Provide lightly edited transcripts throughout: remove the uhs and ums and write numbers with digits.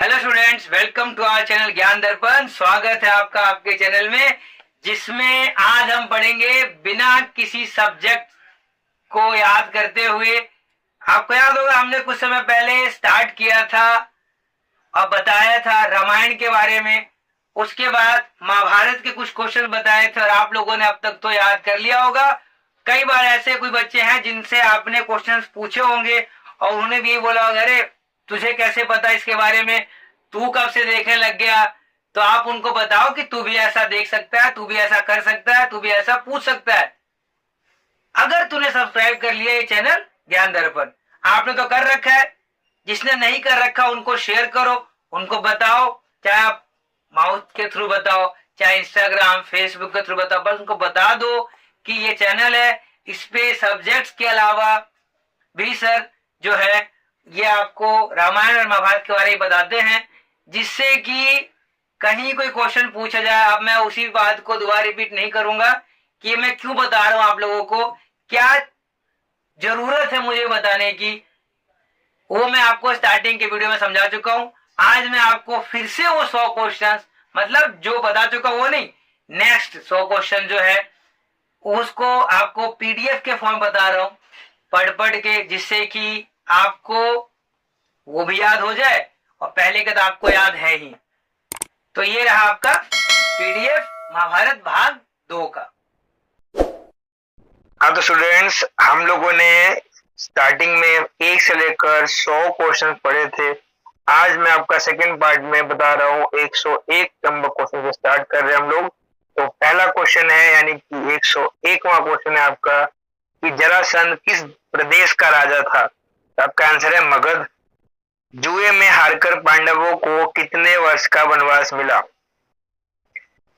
Hello students, welcome to our channel Gyan Darpan. स्वागत है आपका आपके चैनल में, जिसमें आज हम पढ़ेंगे बिना किसी सब्जेक्ट को याद करते हुए। आपको याद होगा हमने कुछ समय पहले स्टार्ट किया था और बताया था रामायण के बारे में। उसके बाद महाभारत के कुछ क्वेश्चन बताए थे और आप लोगों ने अब तक तो याद कर लिया होगा। कई बार ऐसे कोई बच्चे हैं जिनसे आपने क्वेश्चंस पूछे होंगे और उन्होंने भी बोला होगा, अरे तुझे कैसे पता इसके बारे में, तू कब से देखने लग गया। तो आप उनको बताओ कि तू भी ऐसा देख सकता है, तू भी ऐसा कर सकता है, तू भी ऐसा पूछ सकता है। अगर तूने सब्सक्राइब कर लिया ये चैनल ज्ञान दर्पण, आपने तो कर रखा है। जिसने नहीं कर रखा उनको शेयर करो, उनको बताओ, चाहे आप माउथ के थ्रू बताओ, चाहे इंस्टाग्राम फेसबुक के थ्रू बताओ, बस उनको बता दो कि ये चैनल है। इस पे सब्जेक्ट्स के अलावा भी सर जो है ये आपको रामायण और महाभारत के बारे में बताते हैं, जिससे कि कहीं कोई क्वेश्चन पूछा जाए। अब मैं उसी बात को दोबारा रिपीट नहीं करूंगा कि मैं क्यों बता रहा हूं आप लोगों को, क्या जरूरत है मुझे बताने की, वो मैं आपको स्टार्टिंग के वीडियो में समझा चुका हूं। आज मैं आपको फिर से वो 100 क्वेश्चन, मतलब जो बता चुका वो नहीं, नेक्स्ट 100 क्वेश्चन जो है उसको आपको पीडीएफ के फॉर्म बता रहा हूं, पढ़ के, जिससे कि आपको वो भी याद हो जाए और पहले का तो आपको याद है ही। तो ये रहा आपका पीडीएफ महाभारत भाग 2 का। हाँ तो स्टूडेंट्स, हम लोगों ने स्टार्टिंग में 1 से लेकर 100 क्वेश्चन पढ़े थे। आज मैं आपका सेकंड पार्ट में बता रहा हूँ 101 नंबर क्वेश्चन से स्टार्ट कर रहे हैं हम लोग। तो पहला क्वेश्चन है, यानी कि 101वां क्वेश्चन है आपका, कि जरासंध किस प्रदेश का राजा था। तो आपका आंसर है मगध। जुए में हारकर पांडवों को कितने वर्ष का वनवास मिला।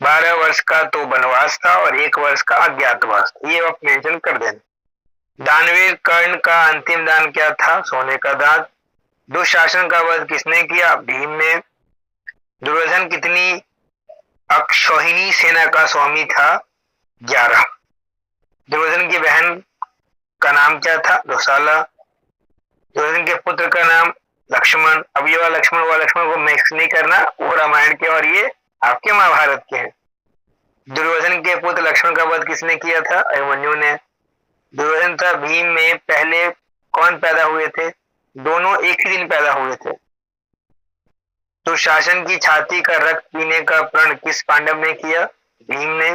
12 वर्ष का तो वनवास था और 1 वर्ष का अज्ञातवास। ये आप मेंशन कर देना। दानवीर कर्ण का अंतिम दान क्या था। सोने का दांत। दुशासन का वध किसने किया। भीम ने। दुर्योधन कितनी अक्षौहिणी सेना का स्वामी था। 11। दुर्योधन की बहन का नाम क्या था। दुशाला। दुर्योधन के पुत्र का नाम लक्ष्मण। अब ये वाला लक्ष्मण को मिक्स नहीं करना, वो रामायण के और ये आपके महाभारत के हैं। दुर्योधन के पुत्र लक्ष्मण का वध किसने किया था। अभिमन्यु ने। दुर्योधन तथा भीम में पहले कौन पैदा हुए थे। दोनों एक ही दिन पैदा हुए थे। दुशासन की छाती का रक्त पीने का प्रण किस पांडव ने किया। भीम ने।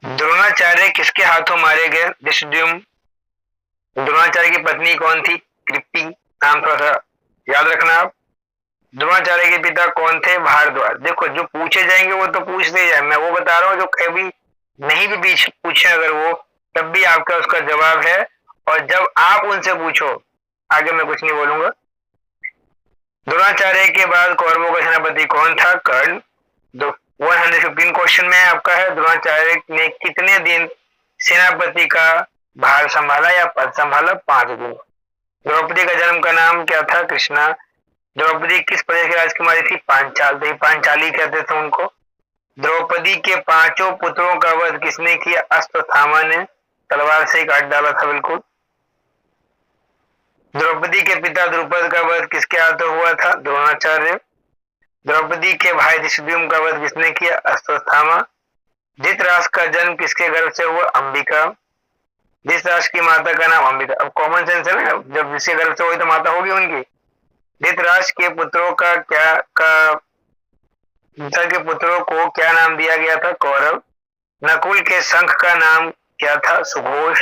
द्रोणाचार्य किसके हाथों मारे गए। धृष्टद्युम्न। द्रोणाचार्य की पत्नी कौन थी। कृपि। नाम थोड़ा सा याद रखना आप। द्रोणाचार्य के पिता कौन थे। भारद्वाज। देखो जो पूछे जाएंगे वो तो पूछते जाए, मैं वो बता रहा हूँ जो कभी नहीं भी बीच पूछे अगर वो, तब भी आपका उसका जवाब है। और जब आप उनसे पूछो, आगे मैं कुछ नहीं बोलूंगा। द्रोणाचार्य के बाद कौरवों का सेनापति कौन था। कर्ण। 115 क्वेश्चन में आपका है, द्रोणाचार्य ने कितने दिन सेनापति का भार संभाला या पद संभाला। 5 दिन। द्रौपदी का जन्म का नाम क्या था। कृष्णा। द्रौपदी किस प्रदेश की राजकुमारी थी। पांचाल। तो पांचाली कहते थे उनको। द्रौपदी के 5 पुत्रों का वध किसने किया। अश्वत्थामा ने। तलवार से काट डाला था बिल्कुल। द्रौपदी के पिता द्रुपद का वध किसके हाथों हुआ था। द्रोणाचार्य। द्रौपदी के भाई धृष्टद्युम्न का वध किसने किया। अश्वत्थामा। धृतराष्ट्र का जन्म किसके गर्भ से हुआ। अंबिका। धृतराष्ट्र की माता का नाम अंबिका। अब कॉमन सेंस है ना, जब जिसके गर्भ से हुई तो माता होगी उनकी। धृतराष्ट्र के पुत्रों को क्या नाम दिया गया था। कौरव। नकुल के शंख का नाम क्या था। सुघोष।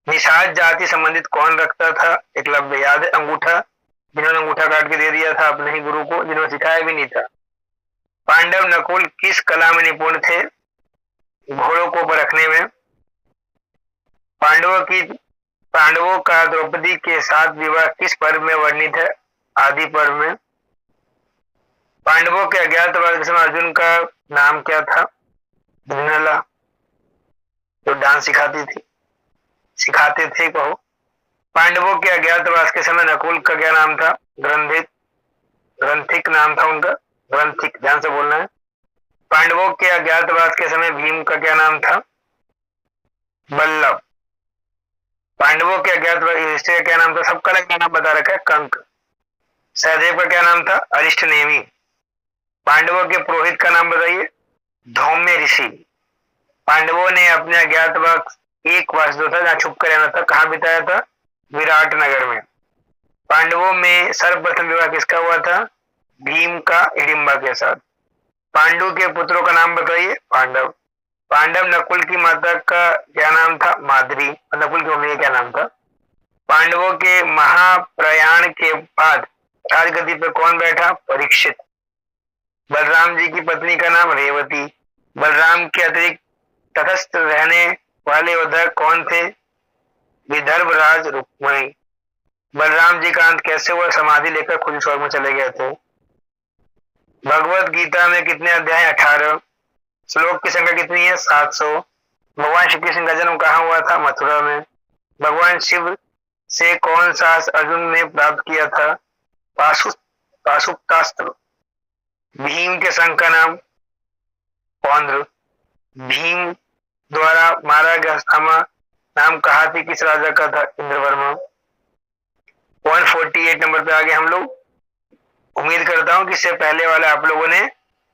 निषाद जाति संबंधित कौन रखता था। एकलव्य। याद है अंगूठा, जिन्होंने अंगूठा काट के दे दिया था अपने ही गुरु को, जिन्होंने सिखाया भी नहीं था। पांडव नकुल किस कला में निपुण थे। घोड़ों को परखने में। पांडवों का द्रौपदी के साथ विवाह किस पर्व में वर्णित है। आदि पर्व में। पांडवों के अज्ञातवास के समय अर्जुन का नाम क्या था। धृणला, जो डांस सिखाते थे कहो। पांडवों के अज्ञातवास के समय नकुल का क्या नाम था। ग्रंथिक नाम था उनका। ग्रंथिक, ध्यान से बोलना है। पांडवों के अज्ञातवास के समय भीम का क्या नाम था। बल्लभ। पांडवों के अज्ञातवास का क्या नाम था। सबका अलग नाम बता रखा है। कंक। सहदेव का क्या नाम था? अरिष्टनेमी। पांडवों के पुरोहित का नाम बताइए? धौम्य ऋषि। पांडवों ने अपने अज्ञातवास एक वर्ष जो था जहाँ छुप कर रहना था, कहाँ बिताया था? विराट नगर में। पांडवों में सर्वप्रथम विवाह किसका हुआ था? भीम का हिडिंबा के साथ। पांडु के पुत्रों का नाम बताइए? पांडव। पांडव नकुल की माता का क्या नाम था? माद्री। नकुल की मम्मी का क्या नाम था? पांडवों के महाप्रयाण के बाद राजगद्दी पर कौन बैठा? परीक्षित। बलराम जी की पत्नी का नाम रेवती। बलराम के अतिरिक्त तटस्थ रहने वाले उद्धव कौन थे? विदर्भ राज रुक्मणी। बलराम जी का अंत कैसे हुआ? समाधि लेकर खुद स्वर्ग में चले गए थे। भगवत गीता में कितने अध्याय? 18। श्लोक की संख्या कितनी है? 700। भगवान श्री कृष्ण का जन्म कहाँ हुआ था? मथुरा में। भगवान शिव से कौन सा अस्त्र अर्जुन ने प्राप्त किया था? पाशुपतास्त्र। भीम के संघ का नाम? पौंद्र। भीम द्वारा मारा गया अस्थामा नाम कहा थी किस राजा का था? इंद्रवर्मा। 148 नंबर पे आगे हम लोग। उम्मीद करता हूं कि इससे पहले वाले आप लोगों ने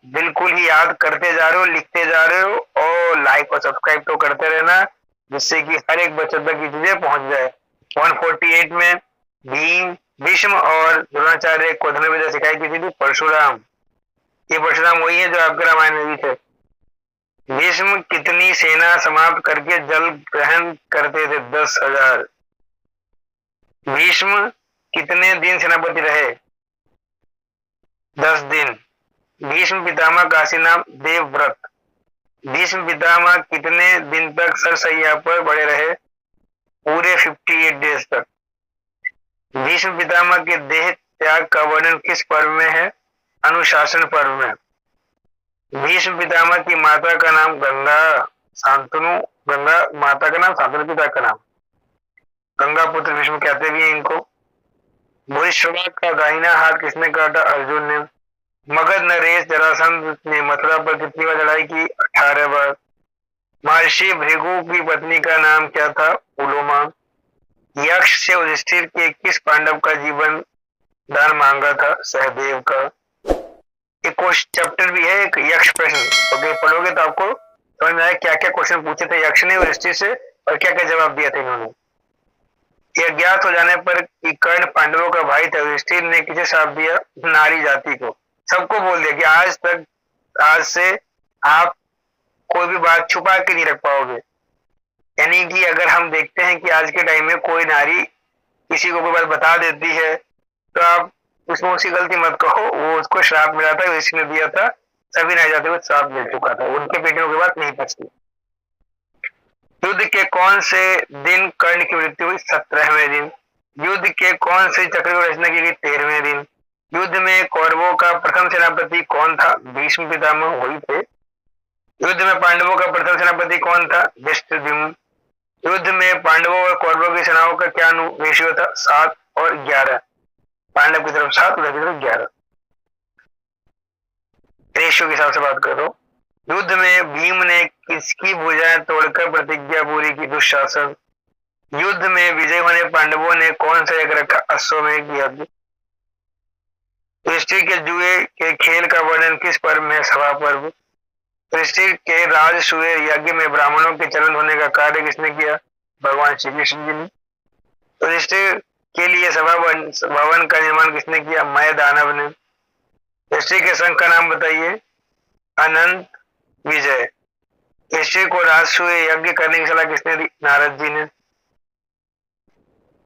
बिल्कुल ही याद करते जा रहे हो, लिखते जा रहे हो, और लाइक और सब्सक्राइब तो करते रहना, जिससे कि हर एक बच्चे तक की चीजें पहुंच जाए। 148 में भीम, भीष्म और द्रोणाचार्य को धनुर्विद्या विद्या सिखाई की थी परशुराम। ये परशुराम वही है जो आपके रामायण में भी थे। भीष्म कितनी सेना समाप्त करके जल ग्रहण करते थे? 10,000। भीष्म कितने दिन सेनापति रहे? 10 दिन। भीष्म पितामह का असली नाम देवव्रत। भीष्म पितामह कितने दिन तक सरसैया पर बड़े रहे? पूरे 58 डेज तक। भीष्म पितामह के देह त्याग का वर्णन किस पर्व में है? अनुशासन पर्व में। भीष्म पितामह की माता का नाम गंगा। शांतनु। गंगा माता का नाम, शांतनु पिता का नाम। गंगा पुत्र भीष्म कहते भी हैं इनको। भूरिश्रवा का दाहिना हाथ किसने काटा? अर्जुन ने। मगध नरेश जरासंध ने मथुरा पर कितनी बार लड़ाई की? 18 बार। महर्षि भृगु की पत्नी का नाम क्या था? उलोमा। यक्ष से युधिष्ठिर के किस पांडव का जीवन दान मांगा था? सहदेव का। एक चैप्टर भी है, एक यक्ष प्रश्न। ओके, पढ़ोगे तो आपको समझ में आए क्या क्या क्वेश्चन पूछे थे यक्ष ने युधिष्ठिर से और क्या क्या जवाब दिया था इन्होंने। यह ज्ञात हो जाने पर कि कर्ण पांडवों का भाई था, युधिष्ठिर ने किसे श्राप दिया? नारी जाति को। सबको बोल दिया कि आज से आप कोई भी बात छुपा के नहीं रख पाओगे। यानी कि अगर हम देखते हैं कि आज के टाइम में कोई नारी किसी को कोई बात बता देती है तो आप उसमें उसकी गलती मत कहो, वो उसको श्राप मिला था, ऋषि ने दिया था, सभी नारी जाति को श्राप मिल चुका था, उनके बेटियों की बात नहीं बचती। युद्ध के कौन से दिन कर्ण की मृत्यु हुई? 17वें दिन। युद्ध के कौन से चक्र की रचना की गई? 13वें दिन। युद्ध में कौरवों का प्रथम सेनापति कौन था? भीष्म पितामह वही थे। युद्ध में पांडवों का प्रथम सेनापति कौन था? धृष्टद्युम्न। युद्ध में पांडवों और कौरवों की सेनाओं का क्या रेशियो था? 7 और 11। पांडव की तरफ 7, उधर की तरफ 11 रेशियो के हिसाब से बात करो। युद्ध में भीम ने किसकी भुजाएं तोड़कर प्रतिज्ञा पूरी की? दुशासन। युद्ध में विजय होने पांडवों ने कौन सा यज्ञ रखा? अश्वमेध यज्ञ। युधिष्ठिर के जुए के खेल का वर्णन किस पर्व में? सभा पर्व। युधिष्ठिर के राजसूय यज्ञ में ब्राह्मणों के चलन होने का कार्य किसने किया? भगवान श्री कृष्ण जी ने। युधिष्ठिर के लिए सभा भवन का निर्माण किसने किया? मय दानव ने। युधिष्ठिर के संघ का नाम बताइए? अनंत विजय। युधिष्ठिर को राजसूय यज्ञ करने की सलाह किसने दी? नारद जी ने।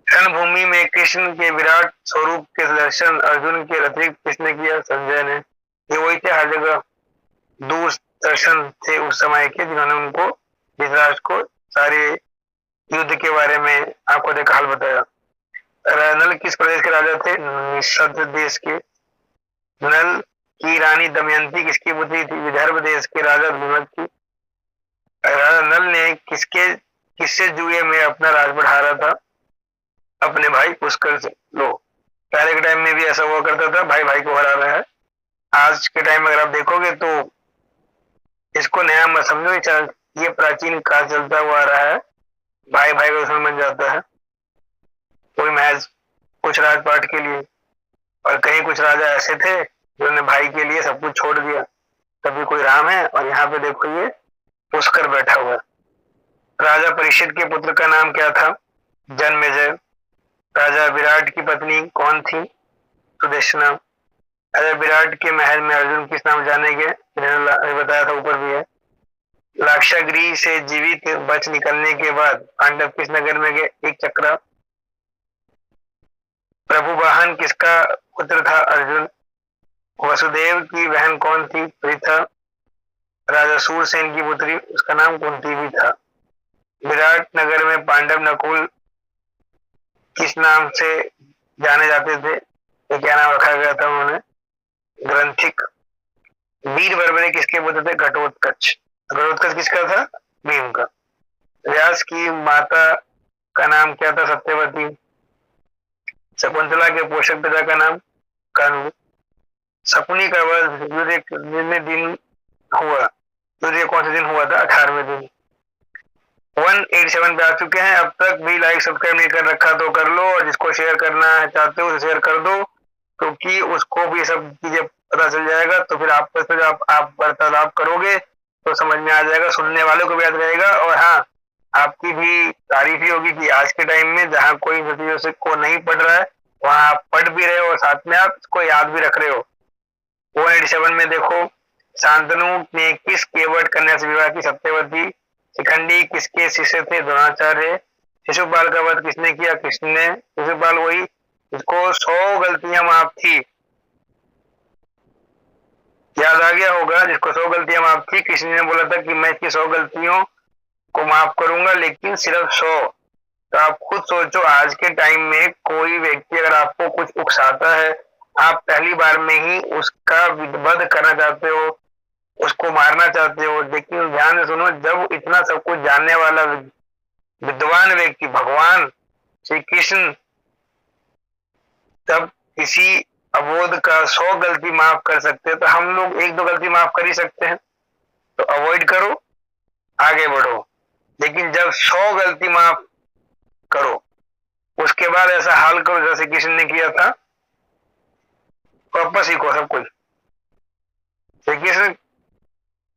रणभूमि में कृष्ण के विराट स्वरूप के दर्शन अर्जुन के अतिरिक्त किसने किया? संजय ने। ये वही थे हर जगह दूर दर्शन थे उस समय के, जिन्होंने उनको धृतराष्ट्र को सारे युद्ध के बारे में आपको देखा हाल बताया। नल किस प्रदेश के राजा थे? निषद देश के। नल की रानी दमयंती किसकी पुत्री थी? विदर्भ देश के राजा धूमत की। नल ने किससे जुए में अपना राजपाट हारा था? अपने भाई पुष्कर से। लो, पहले के टाइम में भी ऐसा हुआ करता था, भाई भाई को हरा रहा है। आज के टाइम में अगर आप देखोगे तो इसको नया मत समझो, ये प्राचीन काल चलता हुआ आ रहा है। भाई भाई का दुश्मन बन जाता है कोई महज कुछ राजपाट के लिए, और कहीं कहीं कुछ राजा ऐसे थे जिन्होंने भाई के लिए सब कुछ छोड़ दिया, तभी कोई राम है। और यहाँ पे देखो ये पुष्कर बैठा हुआ है। राजा परीक्षित के पुत्र का नाम क्या था? जन्मेजय। राजा विराट की पत्नी कौन थी? सुदेशना। राजा विराट के महल में अर्जुन किस नाम जाने गए? मैंने बताया था, ऊपर भी है। लाक्षागृह से जीवित बच निकलने के बाद पांडव किस नगर में गए? एक चक्रा। प्रभु वाहन किसका पुत्र था? अर्जुन। वसुदेव की बहन कौन थी? पृथा। राजा सूरसेन की पुत्री, उसका नाम कुंती भी था। विराट नगर में पांडव नकुल किस नाम से जाने जाते थे? ये क्या नाम रखा गया था उन्होंने? ग्रंथिक। वीर बर्बरे किसके पुत्र थे? घटोत्कच। घटोत्कच किसका था? भीम का। व्यास की माता का नाम क्या था? सत्यवती। शकुंतला के पोषक पिता का नाम? कर्ण। शकुनी का वध युद्ध कितने दिन हुआ? युद्ध कौन से दिन हुआ था? 18वें दिन। 187 पे आ चुके हैं। अब तक भी लाइक सब्सक्राइब नहीं कर रखा तो कर लो, और जिसको शेयर करना चाहते हो शेयर कर दो, क्योंकि उसको भी सब चीजें पता चल जाएगा। तो फिर आपस में जब आप वार्तालाप करोगे तो समझ में आ जाएगा, सुनने वालों को भी याद रहेगा। और हाँ, आपकी भी तारीफ ही होगी कि आज के टाइम में जहाँ कोई नतीजों से को नहीं पढ़ रहा है, वहां आप पढ़ भी रहे हो और साथ में आप इसको याद भी रख रहे हो। 187 में देखो, शांतनु ने किस केवट कन्या से विवाह की? सत्यवती। शिखंडी किसके शिष्य थे? द्रोणाचार्य। शिशुपाल का वध किसने किया? कृष्ण ने। शिशुपाल वही जिसको 100 गलतियां माफ थी, याद आ गया होगा, जिसको 100 गलतियां माफ थी। कृष्ण ने बोला था कि मैं इसकी 100 गलतियों को माफ करूंगा, लेकिन सिर्फ 100। तो आप खुद सोचो, आज के टाइम में कोई व्यक्ति अगर आपको कुछ उकसाता है, आप पहली बार में ही उसका वध करना चाहते हो, उसको मारना चाहते हो। लेकिन ध्यान से सुनो, जब इतना सब कुछ जानने वाला विद्वान व्यक्ति भगवान श्री कृष्ण जब किसी अबोध का 100 गलती माफ कर सकते हैं, तो हम लोग 1-2 गलती माफ कर ही सकते हैं। तो अवॉइड करो, आगे बढ़ो। लेकिन जब 100 गलती माफ करो, उसके बाद ऐसा हाल करो जैसे कृष्ण ने किया था, वापस सीखो सब कुछ। श्री कृष्ण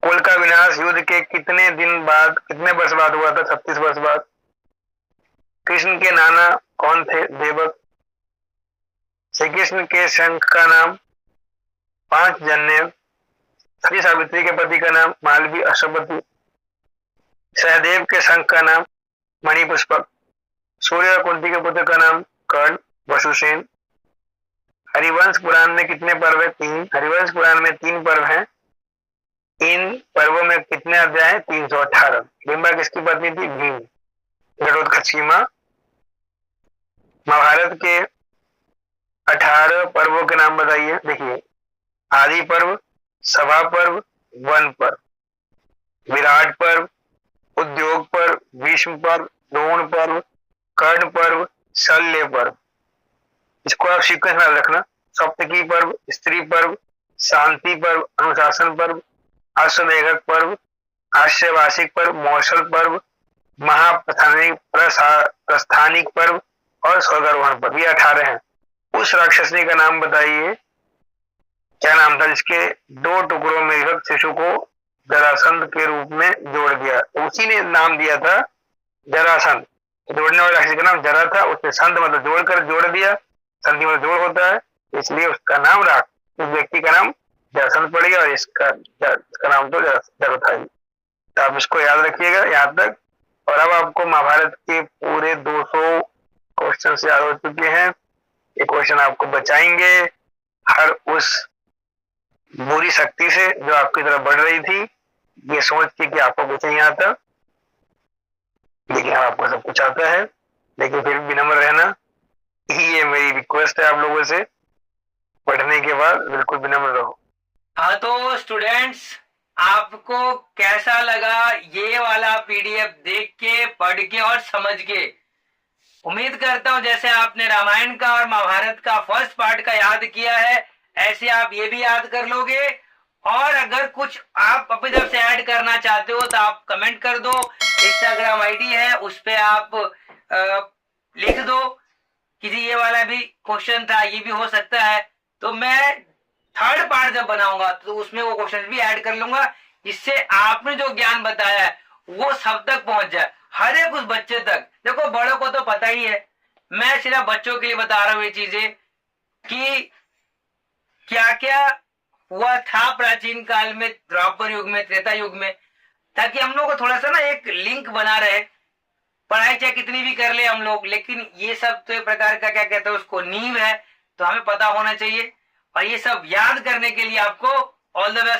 कुल का विनाश युद्ध के कितने दिन बाद, कितने वर्ष बाद हुआ था? 36 वर्ष बाद। कृष्ण के नाना कौन थे? देवक। श्री कृष्ण के शंख का नाम? 5 जन्य। सती सावित्री के पति का नाम? मालवी अश्वपति। सहदेव के शंख का नाम? मणिपुष्पक। सूर्य और कुंती के पुत्र का नाम? कर्ण, वसुसेन। हरिवंश पुराण में कितने पर्व है? 3। हरिवंश पुराण में 3 पर्व हैं। इन पर्वों में कितने अध्याय हैं? 318। डिम्बा किसकी पत्नी थी? भीम। घटोत्कच की मां। महाभारत के 18 पर्वों के नाम बताइए। देखिए, आदि पर्व, सभा पर्व, वन पर्व, विराट पर्व, उद्योग पर्व, भीष्म पर्व, द्रोण पर्व, कर्ण पर्व, शल्य पर्व। इसको आप सीक्वेंस में रखना। सप्तकी पर्व, स्त्री पर्व, शांति पर्व, अनुशासन पर्व, अश्वमेघक पर्व, आश्यवासिक पर्व, मौसल पर्व, महाप्रस्थानिक प्रस्थानिक पर्व और स्वर्गारोहण पर्व। ये 18 हैं। उस राक्षसनी का नाम बताइए, क्या नाम था जिसके 2 टुकड़ों में विभक्त शिशु को जरासंध के रूप में जोड़ दिया? उसी ने नाम दिया था जरासंध। जोड़ने वाले राक्षस का नाम जरा था, उसने संध मतलब जोड़कर जोड़ दिया। संधि मतलब जोड़ होता है, इसलिए उसका नाम रहा, उस व्यक्ति का नाम जरासंध पड़ गया, और इसका नाम तो जरा था ही। तो आप इसको याद रखिएगा यहाँ तक। और अब आपको महाभारत के पूरे 200 क्वेश्चन याद हो चुके हैं। ये क्वेश्चन आपको बचाएंगे हर उस बुरी शक्ति से जो आपकी तरफ बढ़ रही थी, ये सोच के कि आपको कुछ नहीं आता, लेकिन आपको सब कुछ आता है। लेकिन फिर भी विनम्र रहना, ये मेरी रिक्वेस्ट है आप लोगों से। पढ़ने के बाद बिल्कुल विनम्र रहो। हाँ, तो स्टूडेंट्स, आपको कैसा लगा ये वाला पीडीएफ देख के, पढ़ के और समझ के? उम्मीद करता हूं जैसे आपने रामायण का और महाभारत का फर्स्ट पार्ट का याद किया है, ऐसे आप ये भी याद कर लोगे। और अगर कुछ आप अपनी तरफ से ऐड करना चाहते हो तो आप कमेंट कर दो। इंस्टाग्राम आईडी है, उस पे आप लिख दो कि जी ये वाला भी क्वेश्चन था, ये भी हो सकता है। तो मैं थर्ड पार्ट जब बनाऊंगा तो उसमें वो क्वेश्चन भी ऐड कर लूंगा, जिससे आपने जो ज्ञान बताया है वो सब तक पहुंच जाए, हर एक उस बच्चे तक। देखो बड़ों को तो पता ही है, मैं सिर्फ बच्चों के लिए बता रहा हूं ये चीजें कि क्या क्या हुआ था प्राचीन काल में, द्वापर युग में, त्रेता युग में, ताकि हम लोग को थोड़ा सा ना एक लिंक बना रहे। पढ़ाई चाहे कितनी भी कर ले हम लोग, लेकिन ये सब तो एक प्रकार का क्या कहते हैं उसको नींव है, तो हमें पता होना चाहिए। और ये सब याद करने के लिए आपको ऑल द बेस्ट।